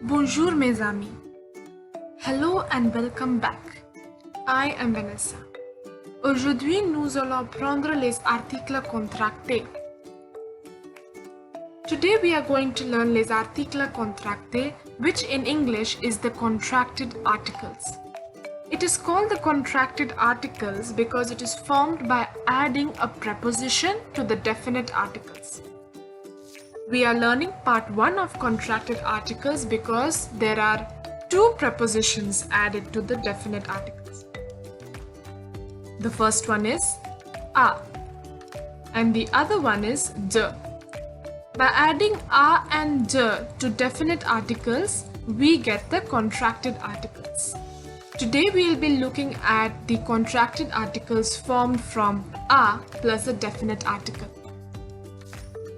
Bonjour mes amis. Hello and welcome back. I am Vanessa. Aujourd'hui, nous allons prendre les articles contractés. Today we are going to learn les articles contractés, which in English is the contracted articles. It is called the contracted articles because it is formed by adding a preposition to the definite articles. We are learning part 1 of contracted articles because there are two prepositions added to the definite articles. The first one is a and the other one is de. By adding a and de to definite articles, we get the contracted articles. Today we will be looking at the contracted articles formed from a plus a definite article.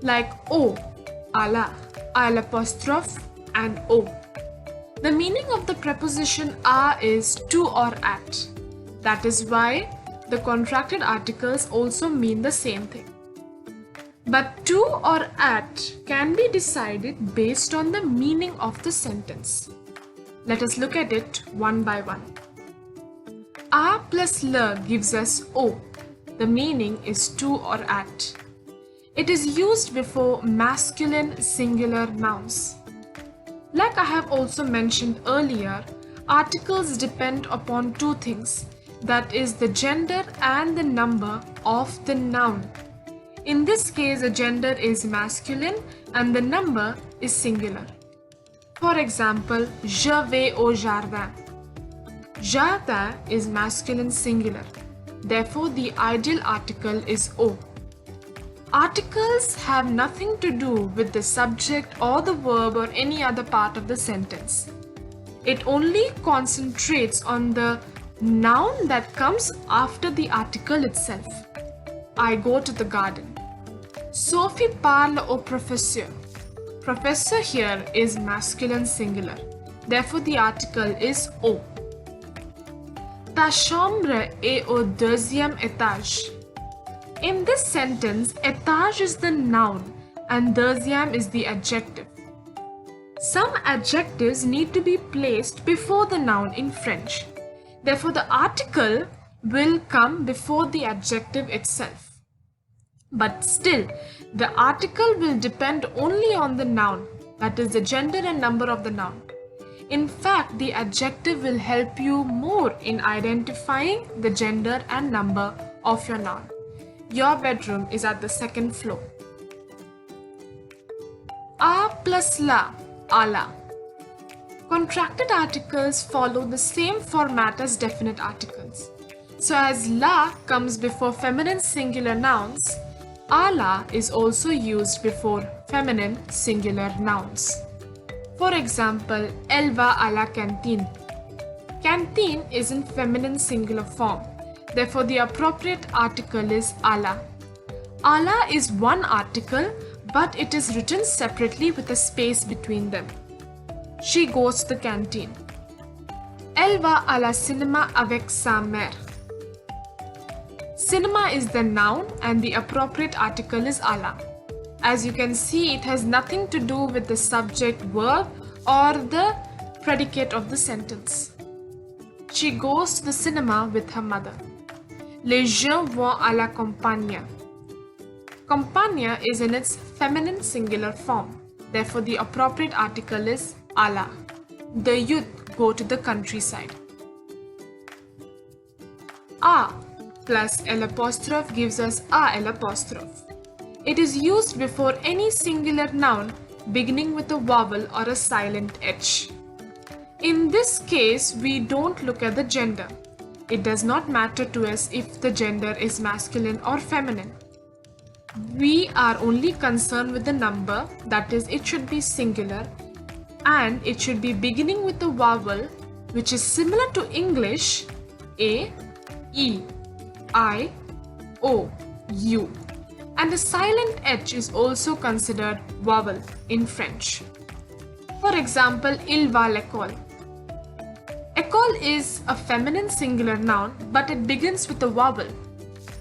Like o, ala, al apostrophe and o. The meaning of the preposition a is to or at. That is why the contracted articles also mean the same thing. But to or at can be decided based on the meaning of the sentence. Let us look at it one by one. A plus le gives us o. The meaning is to or at. It is used before masculine singular nouns. Like I have also mentioned earlier, articles depend upon two things, that is the gender and the number of the noun. In this case, the gender is masculine and the number is singular. For example, je vais au jardin. Jardin is masculine singular. Therefore, the ideal article is au. Articles have nothing to do with the subject or the verb or any other part of the sentence. It only concentrates on the noun that comes after the article itself. I go to the garden. Sophie parle au professeur. Professor here is masculine singular. Therefore, the article is au. Ta chambre est au deuxième étage. In this sentence, étage is the noun and deuxième is the adjective. Some adjectives need to be placed before the noun in French. Therefore, the article will come before the adjective itself. But still, the article will depend only on the noun, that is the gender and number of the noun. In fact, the adjective will help you more in identifying the gender and number of your noun. Your bedroom is at the second floor. A plus la, ala. Contracted articles follow the same format as definite articles. So as la comes before feminine singular nouns, ala is also used before feminine singular nouns. For example, elle va à la cantine. Cantine is in feminine singular form. Therefore, the appropriate article is ala. Ala is one article, but it is written separately with a space between them. She goes to the canteen. Elle va à la cinéma avec sa mère. Cinema is the noun and the appropriate article is ala. As you can see, it has nothing to do with the subject verb or the predicate of the sentence. She goes to the cinema with her mother. Les gens vont à la campagne. Campagne is in its feminine singular form. Therefore, the appropriate article is alla. The youth go to the countryside. A plus L apostrophe gives us a L apostrophe. It is used before any singular noun beginning with a vowel or a silent H. In this case, we don't look at the gender. It does not matter to us if the gender is masculine or feminine. We are only concerned with the number, that is, it should be singular and it should be beginning with a vowel which is similar to English A, E, I, O, U. And the silent H is also considered vowel in French. For example, il va à l'école. École is a feminine singular noun, but it begins with a vowel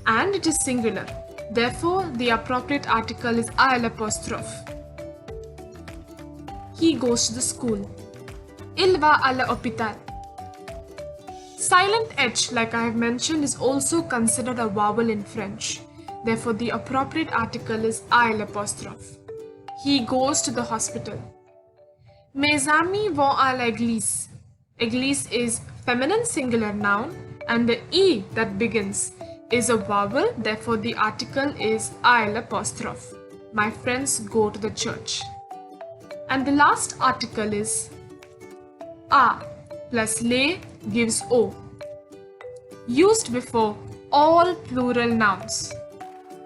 and it is singular. Therefore, the appropriate article is a l'apostrophe. He goes to the school. Il va à l'hôpital. Silent H, like I have mentioned, is also considered a vowel in French. Therefore, the appropriate article is I l'apostrophe. He goes to the hospital. Mes amis vont à l'église. Église is feminine singular noun and the E that begins is a vowel. Therefore, the article is I l'apostrophe. My friends go to the church. And the last article is A plus les gives O. Used before all plural nouns.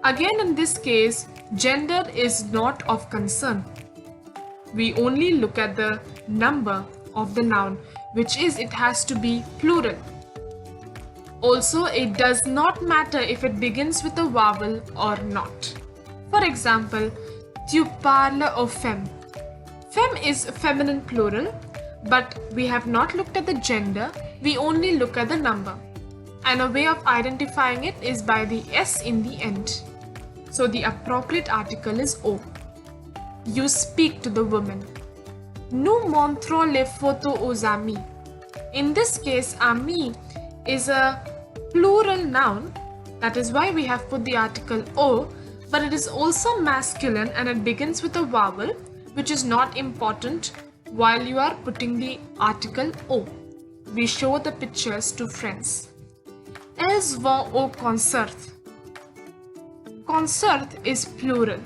Again, in this case, gender is not of concern. We only look at the number of the noun, which is it has to be plural. Also, it does not matter if it begins with a vowel or not. For example, tu parles aux femmes. Femme is feminine plural, but we have not looked at the gender, we only look at the number. And a way of identifying it is by the S in the end. So the appropriate article is O. You speak to the woman. Nous montrons les photos aux amis. In this case, ami is a plural noun. That is why we have put the article O, but it is also masculine and it begins with a vowel, which is not important while you are putting the article O. We show the pictures to friends. Elles vont au concert. Concert is plural.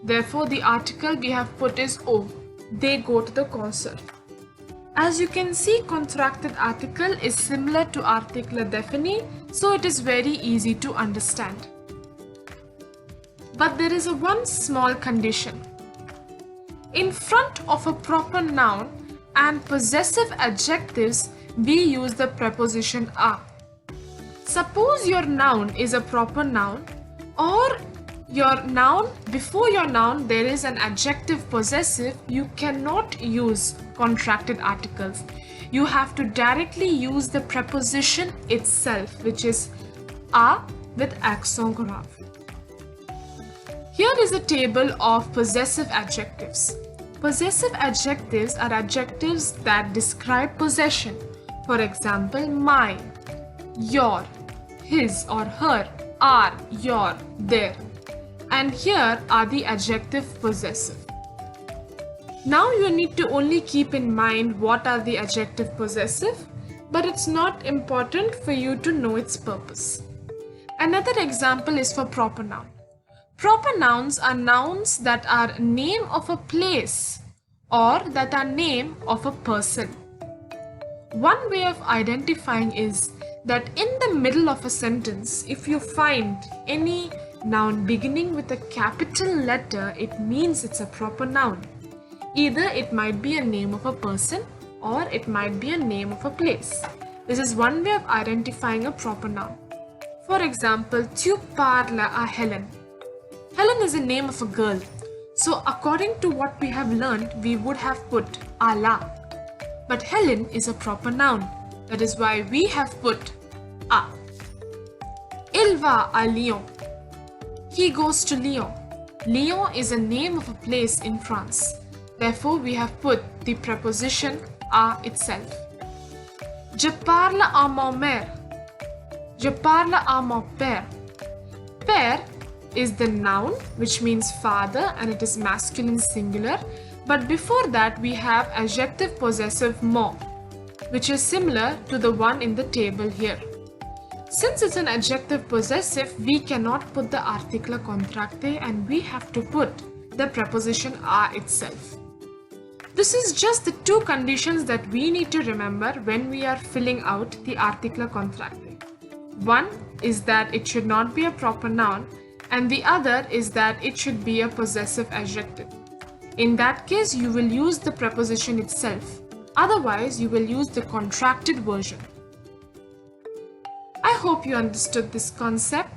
Therefore, the article we have put is O. They go to the concert. As you can see, contracted article is similar to article défini, so it is very easy to understand. But there is one small condition. In front of a proper noun and possessive adjectives, we use the preposition a. Suppose your noun is a proper noun, or your noun, before your noun there is an adjective possessive, you cannot use contracted articles. You have to directly use the preposition itself, which is a with accent grave. Here is a table of possessive adjectives. Possessive adjectives are adjectives that describe possession. For example, mine, your, his or her, our, your, their. And here are the adjective possessive. Now you need to only keep in mind what are the adjective possessive, but it's not important for you to know its purpose. Another example is for proper noun. Proper nouns are nouns that are name of a place or that are name of a person. One way of identifying is that in the middle of a sentence, if you find any noun beginning with a capital letter, it means it's a proper noun. Either it might be a name of a person or it might be a name of a place. This is one way of identifying a proper noun. For example, tu parles à Helen. Helen is a name of a girl. So according to what we have learned, we would have put à la. But Helen is a proper noun. That is why we have put a. Il va à Lyon. He goes to Lyon. Lyon is a name of a place in France. Therefore, we have put the preposition à itself. Je parle à mon mère. Je parle à mon père. Père is the noun, which means father, and it is masculine singular. But before that, we have adjective possessive mon, which is similar to the one in the table here. Since it's an adjective possessive, we cannot put the article contracté and we have to put the preposition a itself. This is just the two conditions that we need to remember when we are filling out the article contracté. One is that it should not be a proper noun, and the other is that it should be a possessive adjective. In that case, you will use the preposition itself. Otherwise, you will use the contracted version. I hope you understood this concept.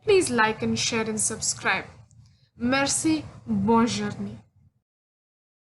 Please like and share and subscribe. Merci, bonne journée.